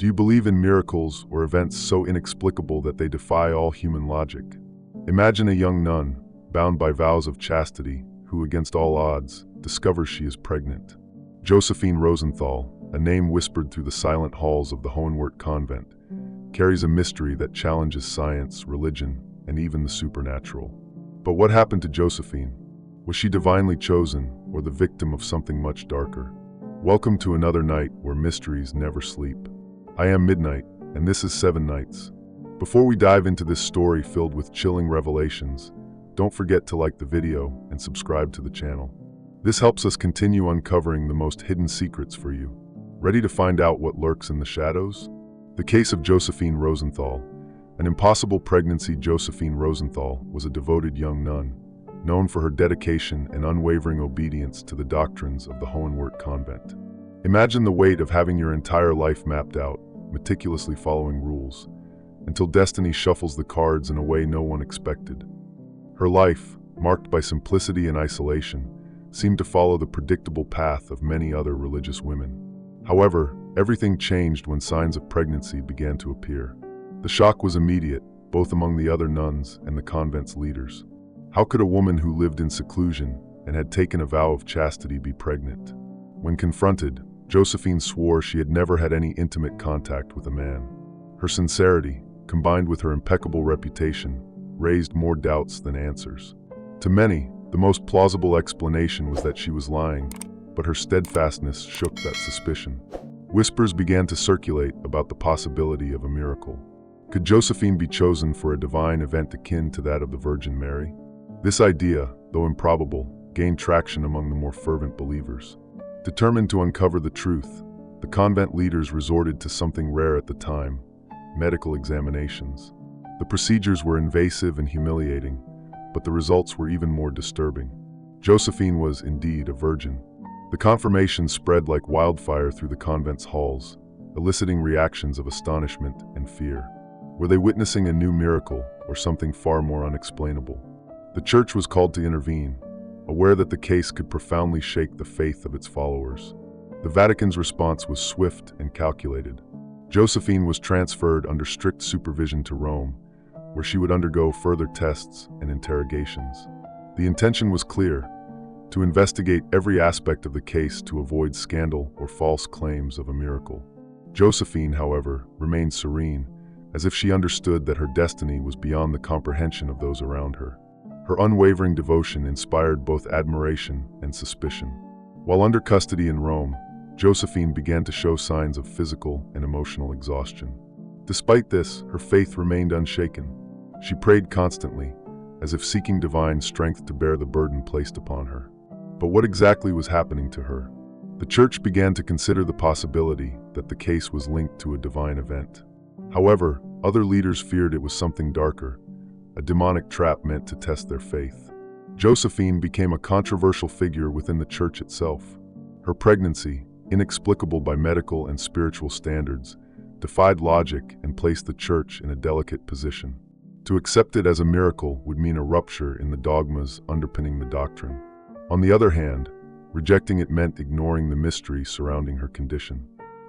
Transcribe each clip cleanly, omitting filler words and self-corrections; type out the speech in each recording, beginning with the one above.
Do you believe in miracles or events so inexplicable that they defy all human logic? Imagine a young nun, bound by vows of chastity, who, against all odds, discovers she is pregnant. Josephine Rosenthal, a name whispered through the silent halls of the Hohenwart Convent, carries a mystery that challenges science, religion, and even the supernatural. But what happened to Josephine? Was she divinely chosen, or the victim of something much darker? Welcome to another night where mysteries never sleep. I am Midnight, and this is 7 Nights. Before we dive into this story filled with chilling revelations, don't forget to like the video and subscribe to the channel. This helps us continue uncovering the most hidden secrets for you. Ready to find out what lurks in the shadows? The case of Josephine Rosenthal. An impossible pregnancy. Josephine Rosenthal was a devoted young nun, known for her dedication and unwavering obedience to the doctrines of the Hohenwart Convent. Imagine the weight of having your entire life mapped out, meticulously following rules, until destiny shuffles the cards in a way no one expected. Her life, marked by simplicity and isolation, seemed to follow the predictable path of many other religious women. However, everything changed when signs of pregnancy began to appear. The shock was immediate, both among the other nuns and the convent's leaders. How could a woman who lived in seclusion and had taken a vow of chastity be pregnant? When confronted, Josephine swore she had never had any intimate contact with a man. Her sincerity, combined with her impeccable reputation, raised more doubts than answers. To many, the most plausible explanation was that she was lying, but her steadfastness shook that suspicion. Whispers began to circulate about the possibility of a miracle. Could Josephine be chosen for a divine event akin to that of the Virgin Mary? This idea, though improbable, gained traction among the more fervent believers. Determined to uncover the truth, the convent leaders resorted to something rare at the time: medical examinations. The procedures were invasive and humiliating, but the results were even more disturbing. Josephine was indeed a virgin. The confirmation spread like wildfire through the convent's halls, eliciting reactions of astonishment and fear. Were they witnessing a new miracle or something far more unexplainable? The church was called to intervene, aware that the case could profoundly shake the faith of its followers. The Vatican's response was swift and calculated. Josephine was transferred under strict supervision to Rome, where she would undergo further tests and interrogations. The intention was clear: to investigate every aspect of the case to avoid scandal or false claims of a miracle. Josephine, however, remained serene, as if she understood that her destiny was beyond the comprehension of those around her. Her unwavering devotion inspired both admiration and suspicion. While under custody in Rome, Josephine began to show signs of physical and emotional exhaustion. Despite this, her faith remained unshaken. She prayed constantly, as if seeking divine strength to bear the burden placed upon her. But what exactly was happening to her? The church began to consider the possibility that the case was linked to a divine event. However, other leaders feared it was something darker, a demonic trap meant to test their faith. Josephine became a controversial figure within the church itself. Her pregnancy, inexplicable by medical and spiritual standards, defied logic and placed the church in a delicate position. To accept it as a miracle would mean a rupture in the dogmas underpinning the doctrine. On the other hand, rejecting it meant ignoring the mystery surrounding her condition.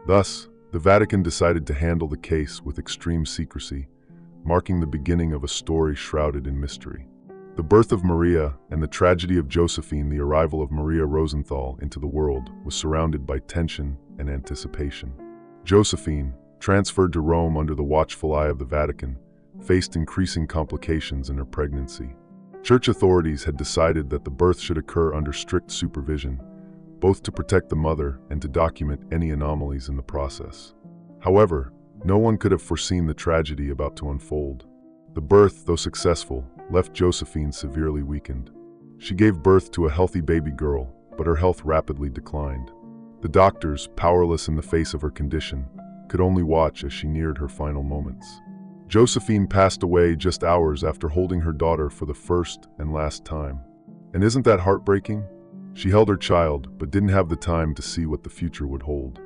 Thus, the Vatican decided to handle the case with extreme secrecy, marking the beginning of a story shrouded in mystery. The birth of Maria and the tragedy of Josephine, the arrival of Maria Rosenthal into the world, was surrounded by tension and anticipation. Josephine, transferred to Rome under the watchful eye of the Vatican, faced increasing complications in her pregnancy. Church authorities had decided that the birth should occur under strict supervision, both to protect the mother and to document any anomalies in the process. However, no one could have foreseen the tragedy about to unfold. The birth, though successful, left Josephine severely weakened. She gave birth to a healthy baby girl, but her health rapidly declined. The doctors, powerless in the face of her condition, could only watch as she neared her final moments. Josephine passed away just hours after holding her daughter for the first and last time. And isn't that heartbreaking? She held her child, but didn't have the time to see what the future would hold.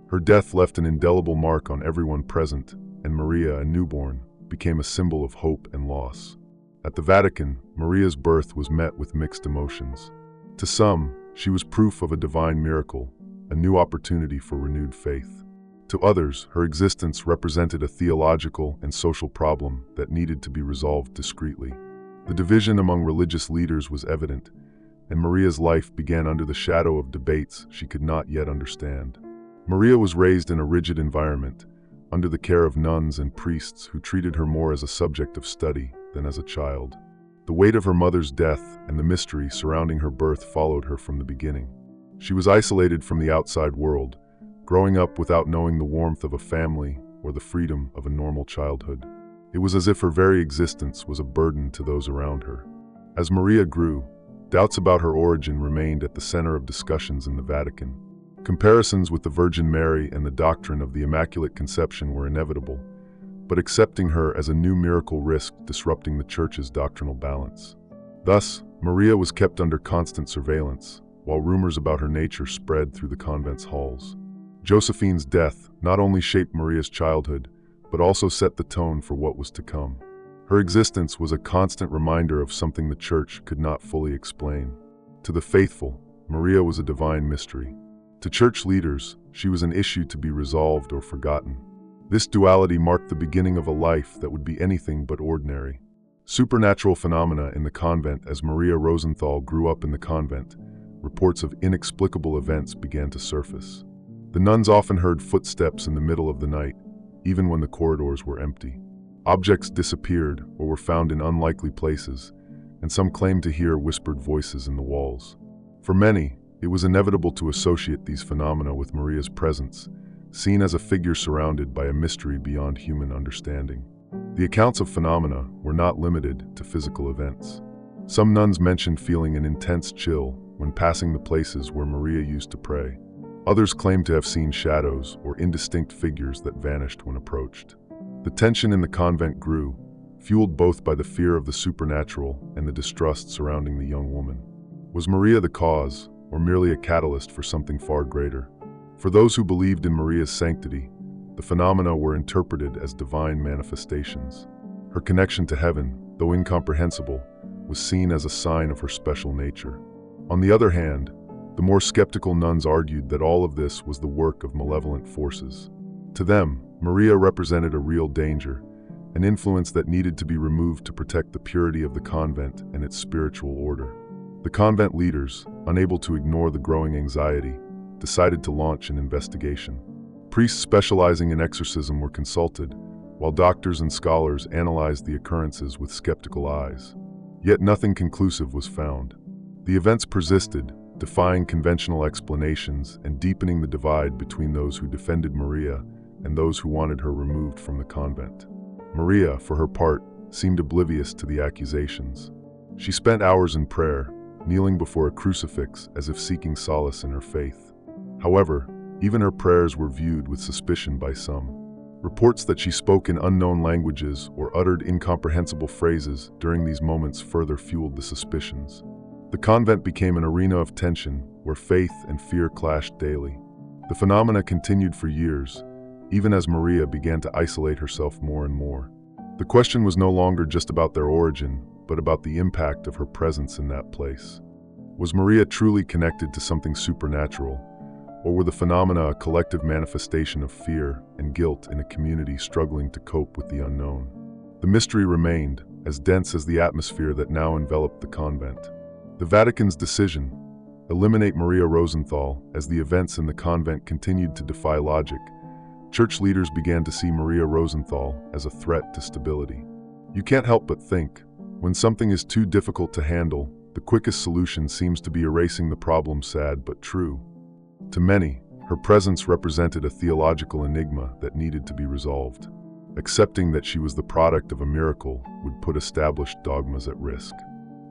Her death left an indelible mark on everyone present, and Maria, a newborn, became a symbol of hope and loss. At the Vatican, Maria's birth was met with mixed emotions. To some, she was proof of a divine miracle, a new opportunity for renewed faith. To others, her existence represented a theological and social problem that needed to be resolved discreetly. The division among religious leaders was evident, and Maria's life began under the shadow of debates she could not yet understand. Maria was raised in a rigid environment, under the care of nuns and priests who treated her more as a subject of study than as a child. The weight of her mother's death and the mystery surrounding her birth followed her from the beginning. She was isolated from the outside world, growing up without knowing the warmth of a family or the freedom of a normal childhood. It was as if her very existence was a burden to those around her. As Maria grew, doubts about her origin remained at the center of discussions in the Vatican. Comparisons with the Virgin Mary and the doctrine of the Immaculate Conception were inevitable, but accepting her as a new miracle risked disrupting the Church's doctrinal balance. Thus, Maria was kept under constant surveillance, while rumors about her nature spread through the convent's halls. Josephine's death not only shaped Maria's childhood, but also set the tone for what was to come. Her existence was a constant reminder of something the Church could not fully explain. To the faithful, Maria was a divine mystery. To Church leaders, she was an issue to be resolved or forgotten. This duality marked the beginning of a life that would be anything but ordinary. Supernatural phenomena in the convent. As Maria Rosenthal grew up in the convent, reports of inexplicable events began to surface. The nuns often heard footsteps in the middle of the night, even when the corridors were empty. Objects disappeared or were found in unlikely places, and some claimed to hear whispered voices in the walls. For many, it was inevitable to associate these phenomena with Maria's presence, seen as a figure surrounded by a mystery beyond human understanding. The accounts of phenomena were not limited to physical events. Some nuns mentioned feeling an intense chill when passing the places where Maria used to pray. Others claimed to have seen shadows or indistinct figures that vanished when approached. The tension in the convent grew, fueled both by the fear of the supernatural and the distrust surrounding the young woman. Was Maria the cause, or merely a catalyst for something far greater? For those who believed in Maria's sanctity, the phenomena were interpreted as divine manifestations. Her connection to heaven, though incomprehensible, was seen as a sign of her special nature. On the other hand, the more skeptical nuns argued that all of this was the work of malevolent forces. To them, Maria represented a real danger, an influence that needed to be removed to protect the purity of the convent and its spiritual order. The convent leaders, unable to ignore the growing anxiety, decided to launch an investigation. Priests specializing in exorcism were consulted, while doctors and scholars analyzed the occurrences with skeptical eyes. Yet nothing conclusive was found. The events persisted, defying conventional explanations and deepening the divide between those who defended Maria and those who wanted her removed from the convent. Maria, for her part, seemed oblivious to the accusations. She spent hours in prayer, kneeling before a crucifix as if seeking solace in her faith. However, even her prayers were viewed with suspicion by some. Reports that she spoke in unknown languages or uttered incomprehensible phrases during these moments further fueled the suspicions. The convent became an arena of tension where faith and fear clashed daily. The phenomena continued for years, even as Maria began to isolate herself more and more. The question was no longer just about their origin, but about the impact of her presence in that place. Was Maria truly connected to something supernatural, or were the phenomena a collective manifestation of fear and guilt in a community struggling to cope with the unknown? The mystery remained, as dense as the atmosphere that now enveloped the convent. The Vatican's decision, eliminate Maria Rosenthal, as the events in the convent continued to defy logic, Church leaders began to see Maria Rosenthal as a threat to stability. You can't help but think, when something is too difficult to handle, the quickest solution seems to be erasing the problem. Sad but true. To many, her presence represented a theological enigma that needed to be resolved. Accepting that she was the product of a miracle would put established dogmas at risk.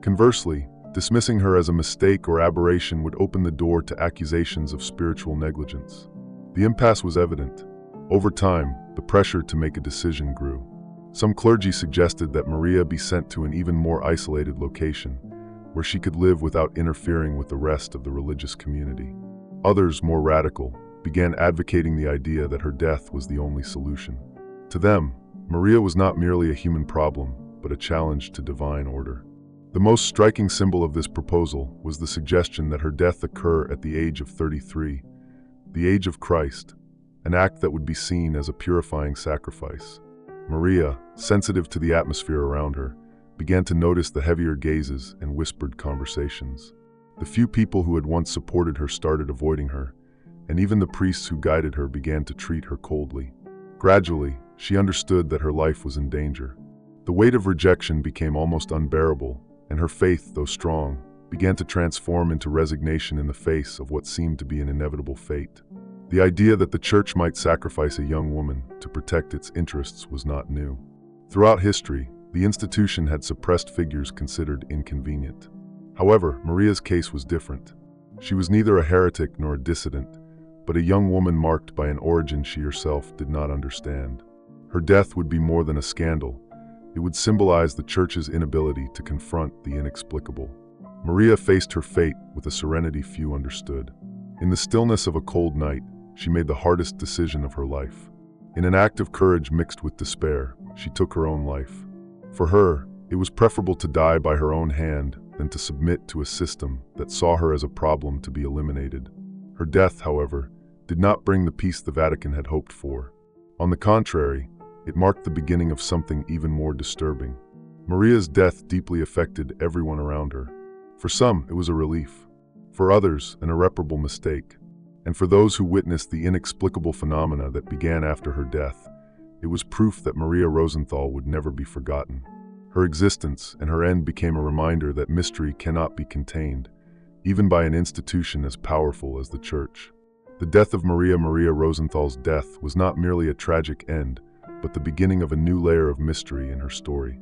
Conversely, dismissing her as a mistake or aberration would open the door to accusations of spiritual negligence. The impasse was evident. Over time, the pressure to make a decision grew. Some clergy suggested that Maria be sent to an even more isolated location, where she could live without interfering with the rest of the religious community. Others, more radical, began advocating the idea that her death was the only solution. To them, Maria was not merely a human problem, but a challenge to divine order. The most striking symbol of this proposal was the suggestion that her death occur at the age of 33, the age of Christ, an act that would be seen as a purifying sacrifice. Maria, sensitive to the atmosphere around her, began to notice the heavier gazes and whispered conversations. The few people who had once supported her started avoiding her, and even the priests who guided her began to treat her coldly. Gradually, she understood that her life was in danger. The weight of rejection became almost unbearable, and her faith, though strong, began to transform into resignation in the face of what seemed to be an inevitable fate. The idea that the church might sacrifice a young woman to protect its interests was not new. Throughout history, the institution had suppressed figures considered inconvenient. However, Maria's case was different. She was neither a heretic nor a dissident, but a young woman marked by an origin she herself did not understand. Her death would be more than a scandal. It would symbolize the church's inability to confront the inexplicable. Maria faced her fate with a serenity few understood. In the stillness of a cold night, she made the hardest decision of her life. In an act of courage mixed with despair, she took her own life. For her, it was preferable to die by her own hand than to submit to a system that saw her as a problem to be eliminated. Her death, however, did not bring the peace the Vatican had hoped for. On the contrary, it marked the beginning of something even more disturbing. Maria's death deeply affected everyone around her. For some, it was a relief. For others, an irreparable mistake. And for those who witnessed the inexplicable phenomena that began after her death, it was proof that Maria Rosenthal would never be forgotten. Her existence and her end became a reminder that mystery cannot be contained, even by an institution as powerful as the Church. The death of Maria Rosenthal's death was not merely a tragic end, but the beginning of a new layer of mystery in her story.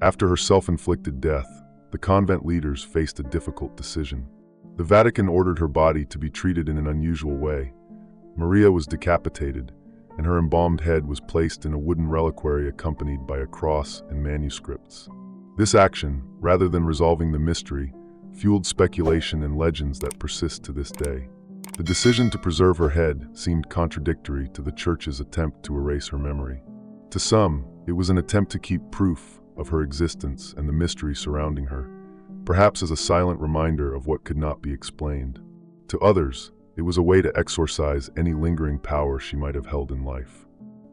After her self-inflicted death, the convent leaders faced a difficult decision. The Vatican ordered her body to be treated in an unusual way. Maria was decapitated, and her embalmed head was placed in a wooden reliquary accompanied by a cross and manuscripts. This action, rather than resolving the mystery, fueled speculation and legends that persist to this day. The decision to preserve her head seemed contradictory to the Church's attempt to erase her memory. To some, it was an attempt to keep proof of her existence and the mystery surrounding her, perhaps as a silent reminder of what could not be explained. To others, it was a way to exorcise any lingering power she might have held in life.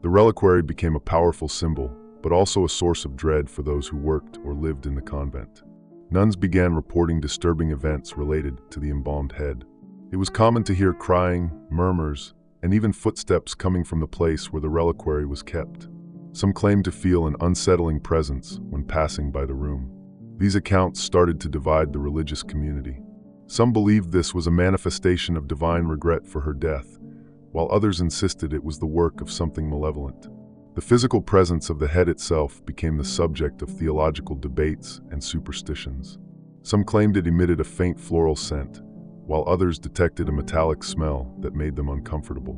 The reliquary became a powerful symbol, but also a source of dread for those who worked or lived in the convent. Nuns began reporting disturbing events related to the embalmed head. It was common to hear crying, murmurs, and even footsteps coming from the place where the reliquary was kept. Some claimed to feel an unsettling presence when passing by the room. These accounts started to divide the religious community. Some believed this was a manifestation of divine regret for her death, while others insisted it was the work of something malevolent. The physical presence of the head itself became the subject of theological debates and superstitions. Some claimed it emitted a faint floral scent, while others detected a metallic smell that made them uncomfortable.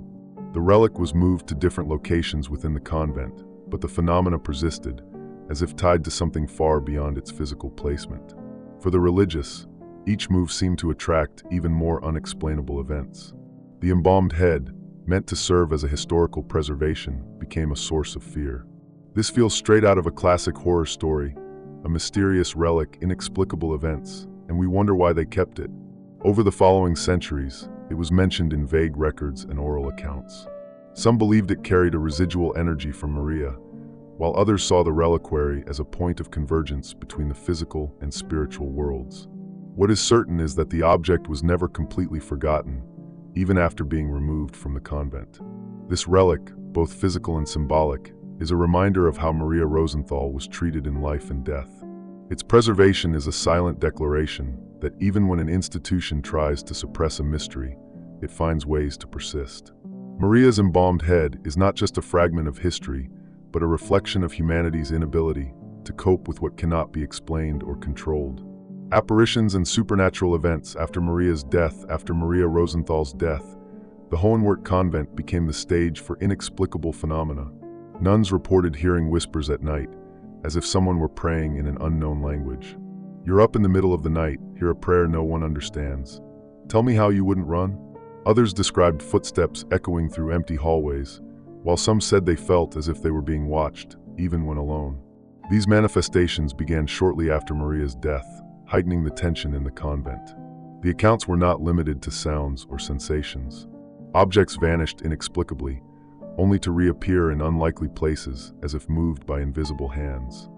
The relic was moved to different locations within the convent, but the phenomena persisted, as if tied to something far beyond its physical placement. For the religious, each move seemed to attract even more unexplainable events. The embalmed head, meant to serve as a historical preservation, became a source of fear. This feels straight out of a classic horror story, a mysterious relic, inexplicable events, and we wonder why they kept it. Over the following centuries, it was mentioned in vague records and oral accounts. Some believed it carried a residual energy from Maria, while others saw the reliquary as a point of convergence between the physical and spiritual worlds. What is certain is that the object was never completely forgotten, even after being removed from the convent. This relic, both physical and symbolic, is a reminder of how Maria Rosenthal was treated in life and death. Its preservation is a silent declaration that even when an institution tries to suppress a mystery, it finds ways to persist. Maria's embalmed head is not just a fragment of history, but a reflection of humanity's inability to cope with what cannot be explained or controlled. Apparitions and supernatural events after Maria Rosenthal's death, the Hohenwart Convent became the stage for inexplicable phenomena. Nuns reported hearing whispers at night, as if someone were praying in an unknown language. You're up in the middle of the night, hear a prayer no one understands. Tell me how you wouldn't run? Others described footsteps echoing through empty hallways, while some said they felt as if they were being watched, even when alone. These manifestations began shortly after Maria's death, heightening the tension in the convent. The accounts were not limited to sounds or sensations. Objects vanished inexplicably, only to reappear in unlikely places as if moved by invisible hands.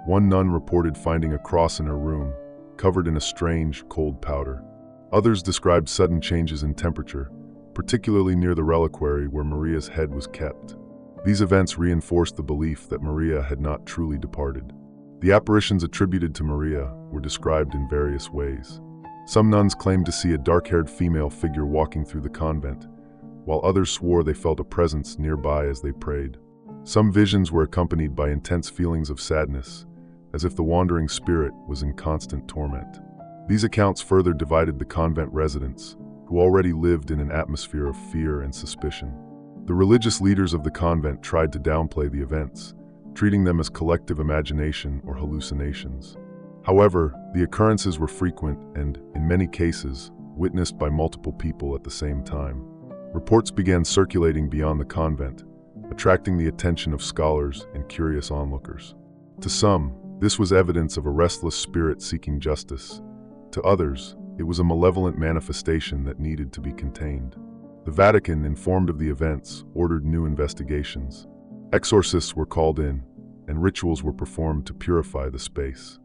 One nun reported finding a cross in her room, covered in a strange, cold powder. Others described sudden changes in temperature, particularly near the reliquary where Maria's head was kept. These events reinforced the belief that Maria had not truly departed. The apparitions attributed to Maria were described in various ways. Some nuns claimed to see a dark-haired female figure walking through the convent, while others swore they felt a presence nearby as they prayed. Some visions were accompanied by intense feelings of sadness, as if the wandering spirit was in constant torment. These accounts further divided the convent residents, who already lived in an atmosphere of fear and suspicion. The religious leaders of the convent tried to downplay the events, treating them as collective imagination or hallucinations. However, the occurrences were frequent and, in many cases, witnessed by multiple people at the same time. Reports began circulating beyond the convent, attracting the attention of scholars and curious onlookers. To some, this was evidence of a restless spirit seeking justice. To others, it was a malevolent manifestation that needed to be contained. The Vatican, informed of the events, ordered new investigations. Exorcists were called in, and rituals were performed to purify the space.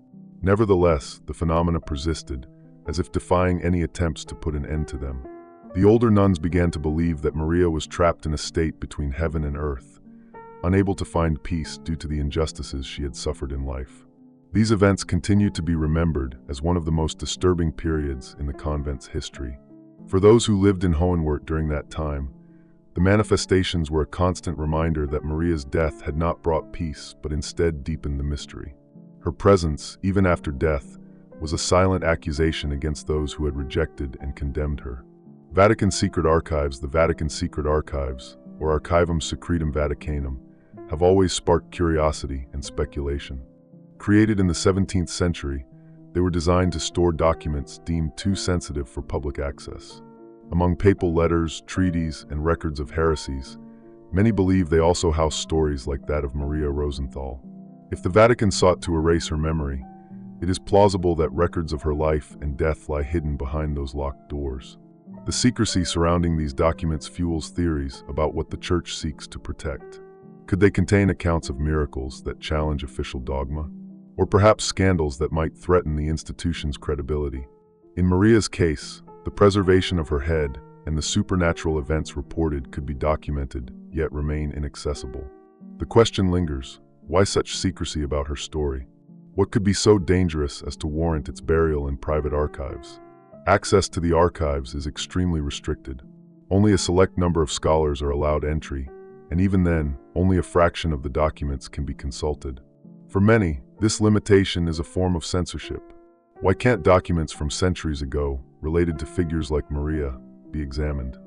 Nevertheless, the phenomena persisted, as if defying any attempts to put an end to them. The older nuns began to believe that Maria was trapped in a state between heaven and earth, unable to find peace due to the injustices she had suffered in life. These events continue to be remembered as one of the most disturbing periods in the convent's history. For those who lived in Hohenwart during that time, the manifestations were a constant reminder that Maria's death had not brought peace but instead deepened the mystery. Her presence, even after death, was a silent accusation against those who had rejected and condemned her. Vatican Secret Archives, the Vatican Secret Archives, or Archivum Secretum Vaticanum, have always sparked curiosity and speculation. Created in the 17th century, they were designed to store documents deemed too sensitive for public access. Among papal letters, treaties, and records of heresies, many believe they also house stories like that of Maria Rosenthal. If the Vatican sought to erase her memory, it is plausible that records of her life and death lie hidden behind those locked doors. The secrecy surrounding these documents fuels theories about what the Church seeks to protect. Could they contain accounts of miracles that challenge official dogma? Or perhaps scandals that might threaten the institution's credibility? In Maria's case, the preservation of her head and the supernatural events reported could be documented, yet remain inaccessible. The question lingers, why such secrecy about her story? What could be so dangerous as to warrant its burial in private archives? Access to the archives is extremely restricted. Only a select number of scholars are allowed entry, and even then, only a fraction of the documents can be consulted. For many, this limitation is a form of censorship. Why can't documents from centuries ago, related to figures like Maria, be examined?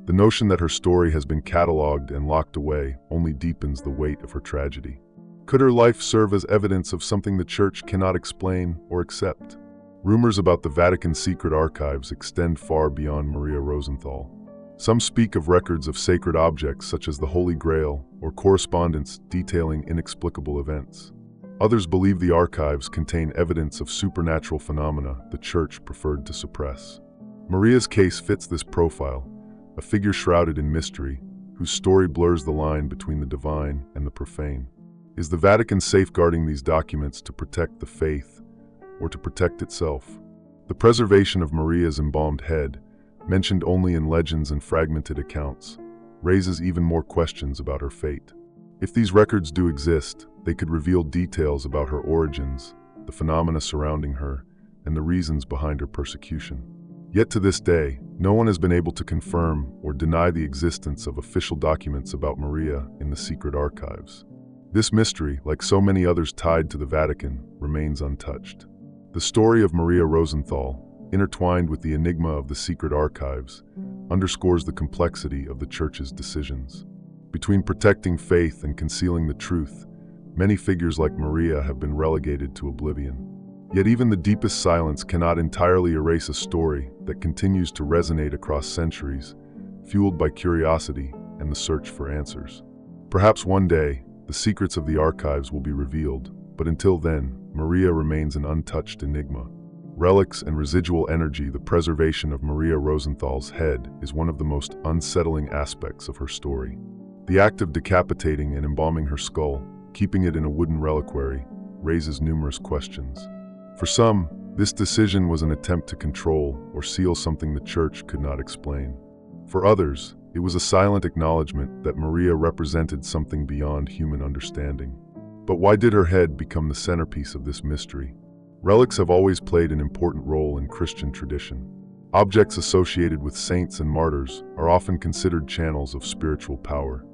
The notion that her story has been catalogued and locked away only deepens the weight of her tragedy. Could her life serve as evidence of something the Church cannot explain or accept? Rumors about the Vatican Secret Archives extend far beyond Maria Rosenthal. Some speak of records of sacred objects such as the Holy Grail or correspondence detailing inexplicable events. Others believe the archives contain evidence of supernatural phenomena the Church preferred to suppress. Maria's case fits this profile, a figure shrouded in mystery, whose story blurs the line between the divine and the profane. Is the Vatican safeguarding these documents to protect the faith or to protect itself? The preservation of Maria's embalmed head, mentioned only in legends and fragmented accounts, raises even more questions about her fate. If these records do exist, they could reveal details about her origins, the phenomena surrounding her, and the reasons behind her persecution. Yet to this day, no one has been able to confirm or deny the existence of official documents about Maria in the secret archives. This mystery, like so many others tied to the Vatican, remains untouched. The story of Maria Rosenthal, intertwined with the enigma of the secret archives, underscores the complexity of the Church's decisions. Between protecting faith and concealing the truth, many figures like Maria have been relegated to oblivion. Yet even the deepest silence cannot entirely erase a story that continues to resonate across centuries, fueled by curiosity and the search for answers. Perhaps one day, the secrets of the archives will be revealed, but until then, Maria remains an untouched enigma. Relics and residual energy, the preservation of Maria Rosenthal's head is one of the most unsettling aspects of her story. The act of decapitating and embalming her skull, keeping it in a wooden reliquary, raises numerous questions. For some, this decision was an attempt to control or seal something the Church could not explain. For others, it was a silent acknowledgement that Maria represented something beyond human understanding. But why did her head become the centerpiece of this mystery? Relics have always played an important role in Christian tradition. Objects associated with saints and martyrs are often considered channels of spiritual power.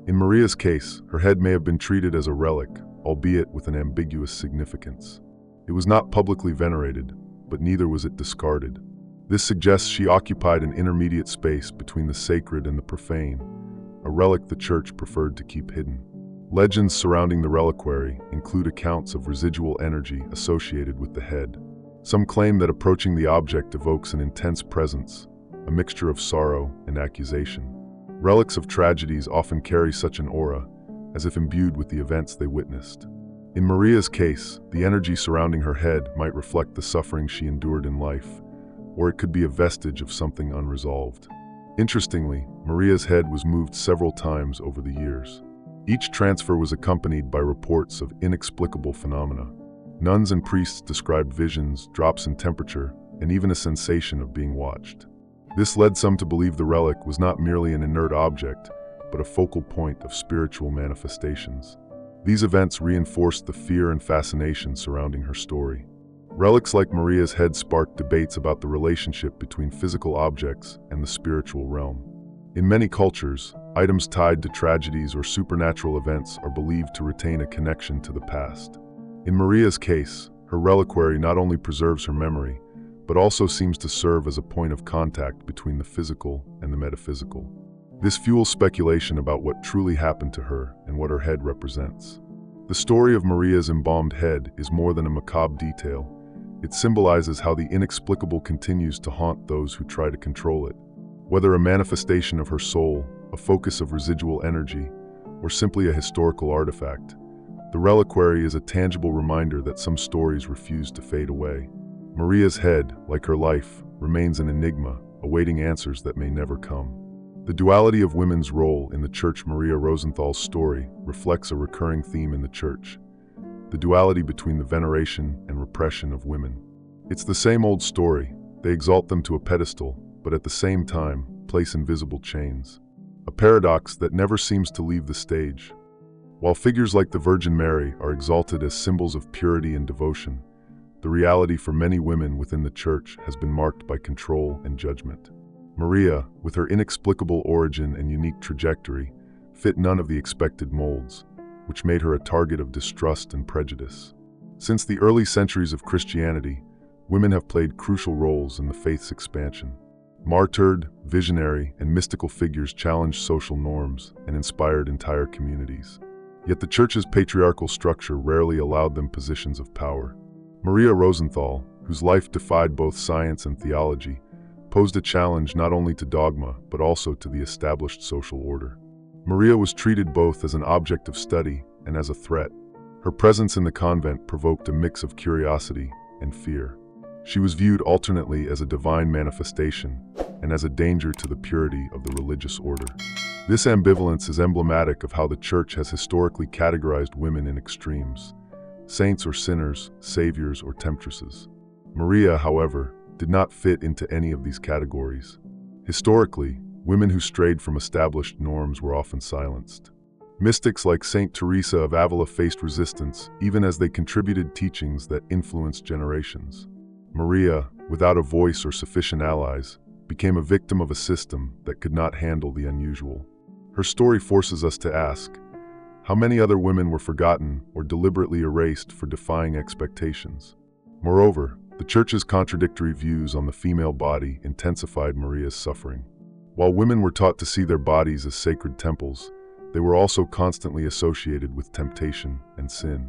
In Maria's case, her head may have been treated as a relic, albeit with an ambiguous significance. It was not publicly venerated, but neither was it discarded. This suggests she occupied an intermediate space between the sacred and the profane, a relic the Church preferred to keep hidden. Legends surrounding the reliquary include accounts of residual energy associated with the head. Some claim that approaching the object evokes an intense presence, a mixture of sorrow and accusation. Relics of tragedies often carry such an aura, as if imbued with the events they witnessed. In Maria's case, the energy surrounding her head might reflect the suffering she endured in life, or it could be a vestige of something unresolved. Interestingly, Maria's head was moved several times over the years. Each transfer was accompanied by reports of inexplicable phenomena. Nuns and priests described visions, drops in temperature, and even a sensation of being watched. This led some to believe the relic was not merely an inert object, but a focal point of spiritual manifestations. These events reinforced the fear and fascination surrounding her story. Relics like Maria's head sparked debates about the relationship between physical objects and the spiritual realm. In many cultures, items tied to tragedies or supernatural events are believed to retain a connection to the past. In Maria's case, her reliquary not only preserves her memory, but also seems to serve as a point of contact between the physical and the metaphysical. This fuels speculation about what truly happened to her and what her head represents. The story of Maria's embalmed head is more than a macabre detail. It symbolizes how the inexplicable continues to haunt those who try to control it. Whether a manifestation of her soul, a focus of residual energy, or simply a historical artifact, the reliquary is a tangible reminder that some stories refuse to fade away. Maria's head, like her life, remains an enigma, awaiting answers that may never come. The duality of women's role in the Church. Maria Rosenthal's story reflects a recurring theme in the Church: the duality between the veneration and repression of women. It's the same old story. They exalt them to a pedestal, but at the same time, place invisible chains. A paradox that never seems to leave the stage. While figures like the Virgin Mary are exalted as symbols of purity and devotion, the reality for many women within the Church has been marked by control and judgment. Maria, with her inexplicable origin and unique trajectory, fit none of the expected molds, which made her a target of distrust and prejudice. Since the early centuries of Christianity, women have played crucial roles in the faith's expansion. Martyred, visionary, and mystical figures challenged social norms and inspired entire communities. Yet the Church's patriarchal structure rarely allowed them positions of power. Maria Rosenthal, whose life defied both science and theology, posed a challenge not only to dogma but also to the established social order. Maria was treated both as an object of study and as a threat. Her presence in the convent provoked a mix of curiosity and fear. She was viewed alternately as a divine manifestation and as a danger to the purity of the religious order. This ambivalence is emblematic of how the Church has historically categorized women in extremes: saints or sinners, saviors or temptresses. Maria, however, did not fit into any of these categories. Historically, women who strayed from established norms were often silenced. Mystics like Saint Teresa of Avila faced resistance, even as they contributed teachings that influenced generations. Maria, without a voice or sufficient allies, became a victim of a system that could not handle the unusual. Her story forces us to ask, how many other women were forgotten or deliberately erased for defying expectations? Moreover, the Church's contradictory views on the female body intensified Maria's suffering. While women were taught to see their bodies as sacred temples, they were also constantly associated with temptation and sin.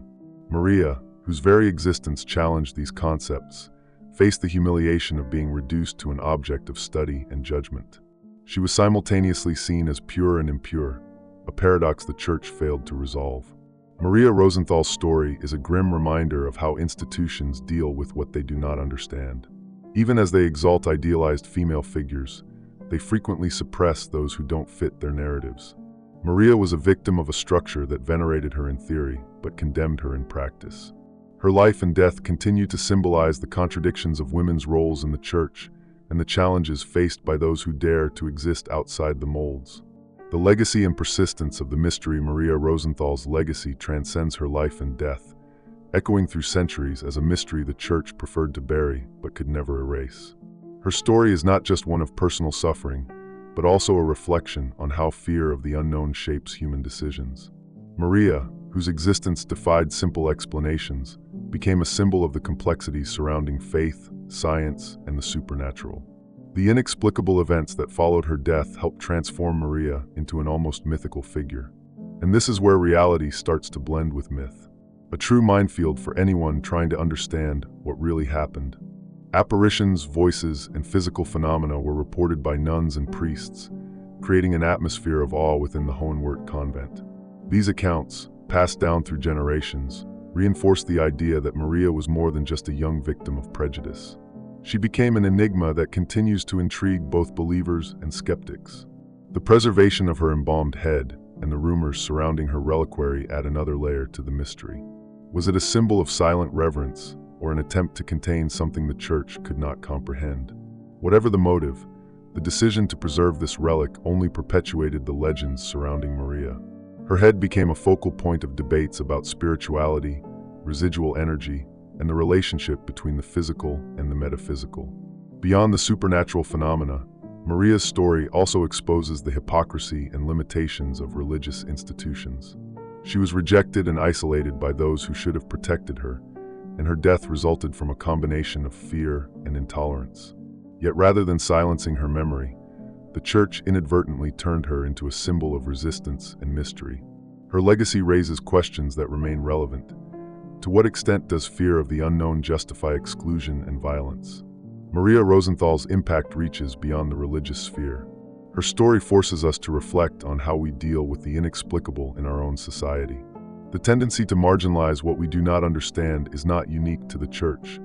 Maria, whose very existence challenged these concepts, faced the humiliation of being reduced to an object of study and judgment. She was simultaneously seen as pure and impure, a paradox the Church failed to resolve. Maria Rosenthal's story is a grim reminder of how institutions deal with what they do not understand. Even as they exalt idealized female figures, they frequently suppress those who don't fit their narratives. Maria was a victim of a structure that venerated her in theory, but condemned her in practice. Her life and death continue to symbolize the contradictions of women's roles in the Church and the challenges faced by those who dare to exist outside the molds. The legacy and persistence of the mystery Maria Rosenthal's legacy transcends her life and death, echoing through centuries as a mystery the Church preferred to bury but could never erase. Her story is not just one of personal suffering, but also a reflection on how fear of the unknown shapes human decisions. Maria, whose existence defied simple explanations, became a symbol of the complexities surrounding faith, science, and the supernatural. The inexplicable events that followed her death helped transform Maria into an almost mythical figure. And this is where reality starts to blend with myth. A true minefield for anyone trying to understand what really happened. Apparitions, voices, and physical phenomena were reported by nuns and priests, creating an atmosphere of awe within the Hohenwart Convent. These accounts, passed down through generations, reinforced the idea that Maria was more than just a young victim of prejudice. She became an enigma that continues to intrigue both believers and skeptics. The preservation of her embalmed head and the rumors surrounding her reliquary add another layer to the mystery. Was it a symbol of silent reverence, or an attempt to contain something the Church could not comprehend? Whatever the motive, the decision to preserve this relic only perpetuated the legends surrounding Maria. Her head became a focal point of debates about spirituality, residual energy, and the relationship between the physical and the metaphysical. Beyond the supernatural phenomena, Maria's story also exposes the hypocrisy and limitations of religious institutions. She was rejected and isolated by those who should have protected her, and her death resulted from a combination of fear and intolerance. Yet rather than silencing her memory, the Church inadvertently turned her into a symbol of resistance and mystery. Her legacy raises questions that remain relevant. To what extent does fear of the unknown justify exclusion and violence? Maria Rosenthal's impact reaches beyond the religious sphere. Her story forces us to reflect on how we deal with the inexplicable in our own society. The tendency to marginalize what we do not understand is not unique to the Church.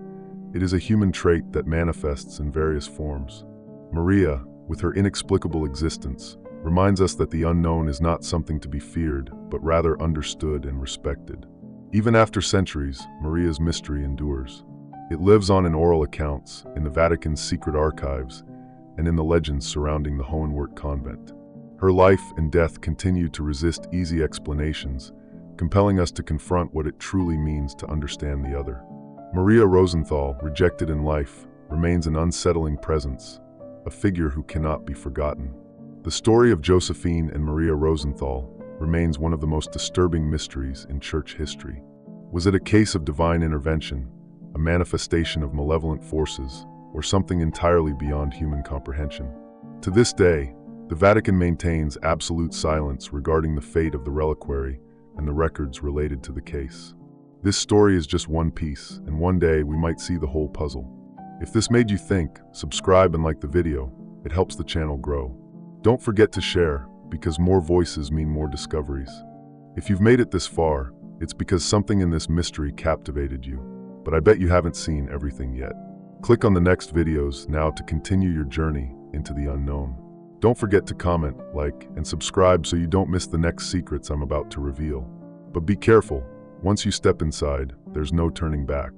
It is a human trait that manifests in various forms. Maria, with her inexplicable existence, reminds us that the unknown is not something to be feared, but rather understood and respected. Even after centuries, Maria's mystery endures. It lives on in oral accounts, in the Vatican's secret archives, and in the legends surrounding the Hohenwart Convent. Her life and death continue to resist easy explanations, compelling us to confront what it truly means to understand the other. Maria Rosenthal, rejected in life, remains an unsettling presence, a figure who cannot be forgotten. The story of Josephine and Maria Rosenthal remains one of the most disturbing mysteries in Church history. Was it a case of divine intervention, a manifestation of malevolent forces, or something entirely beyond human comprehension? To this day, the Vatican maintains absolute silence regarding the fate of the reliquary and the records related to the case. This story is just one piece, and one day we might see the whole puzzle. If this made you think, subscribe and like the video. It helps the channel grow. Don't forget to share, because more voices mean more discoveries. If you've made it this far, it's because something in this mystery captivated you. But I bet you haven't seen everything yet. Click on the next videos now to continue your journey into the unknown. Don't forget to comment, like, and subscribe so you don't miss the next secrets I'm about to reveal. But be careful, once you step inside, there's no turning back.